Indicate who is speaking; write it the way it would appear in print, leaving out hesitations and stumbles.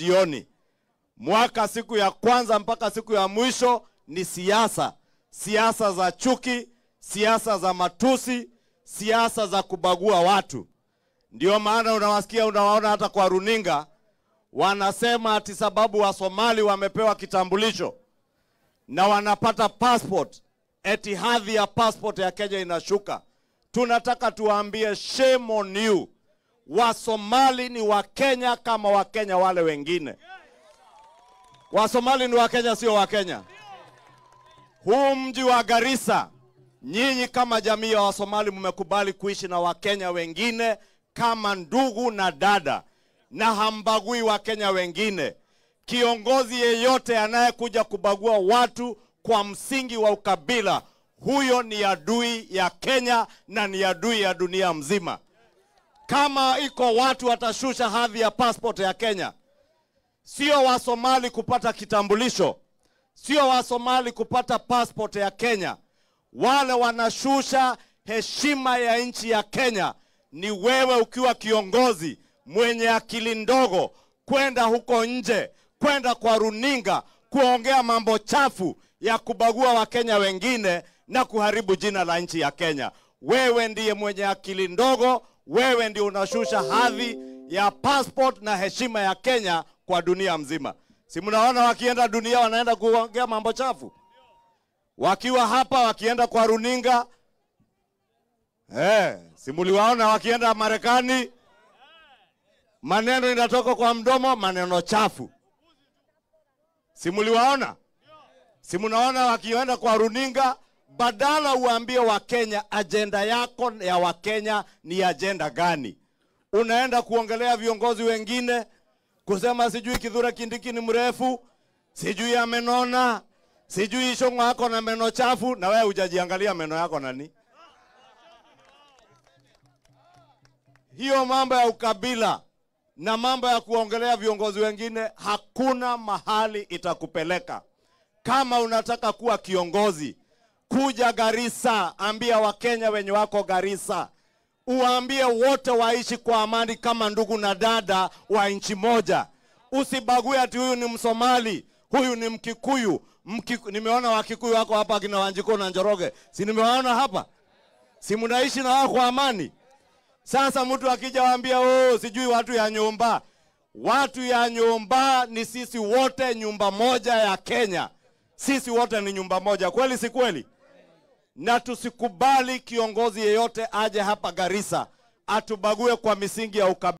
Speaker 1: jioni. Mwaka siku ya kwanza mpaka siku ya mwisho ni siasa. Siasa za chuki, siasa za matusi, siasa za kubagua watu. Ndio maana unawaona hata kwa runinga wanasema ati sababu wa Somali wamepewa kitambulisho na wanapata passport, eti hadhi ya passport ya Kenya inashuka. Tunataka tuwaambie shame on you. Wa Somali ni wa Kenya kama wa Kenya wale wengine. Wa Somali ni wa Kenya, sio wa Kenya. Huu mji wa Garissa, nyinyi kama jamii ya wa Somali mmekubali kuishi na Wakenya wengine kama ndugu na dada, na hambagui Wakenya wengine. Kiongozi yeyote anayekuja kubagua watu kwa msingi wa ukabila, huyo ni adui ya Kenya na ni adui ya dunia mzima. Kama iko watu watashusha hadhi ya passport ya Kenya, sio wa Somali kupata kitambulisho, sio wa Somali kupata passport ya Kenya. Wale wanashusha heshima ya nchi ya Kenya ni wewe ukiwa kiongozi mwenye akili ndogo, kwenda huko nje, kwenda kwa runinga kuongea mambo chafu ya kubagua Wakenya wengine na kuharibu jina la nchi ya Kenya. Wewe ndiye mwenye akili ndogo, wewe ndiye unashusha hadhi ya passport na heshima ya Kenya kwa dunia mzima. Si mnaona wakienda dunia wanaenda kuongea mambo chafu? Wakiwa hapa wakienda kwa runinga, si mliwaona wakienda Marekani, maneno inatoka kwa mdomo, maneno chafu. Si mliwaona? Si mnaona wakienda kwa runinga, badala uambie Wakenya agenda yako ya Wakenya ni agenda gani, unaenda kuongelea viongozi wengine, kusema sijui Kithure Kindiki ni mrefu, sijui amenona, sijui Ishong'o yako na meno chafu, na wewe hujajiangalia meno yako nani? Hiyo mambo ya ukabila na mambo ya kuongelea viongozi wengine hakuna mahali itakupeleka. Kama unataka kuwa kiongozi, kuja Garissa, ambia Wakenya wenye wako Garissa, uambie wote waishi kwa amani kama ndugu na dada wa nchi moja. Usibague ati huyu ni Msomali, huyu ni Mkikuyu. Nimeona Wakikuyu wako hapa kina Wanjiko na Njoroge. Si nimewaona hapa? Si mnaishi na wao kwa amani? Sasa mtu akija waambia sijui watu ya nyumba. Watu ya nyumba ni sisi wote, nyumba moja ya Kenya. Sisi wote ni nyumba moja. Kweli si kweli? Na tusikubali kiongozi yeyote aje hapa Garissa atubague kwa misingi ya ukabila.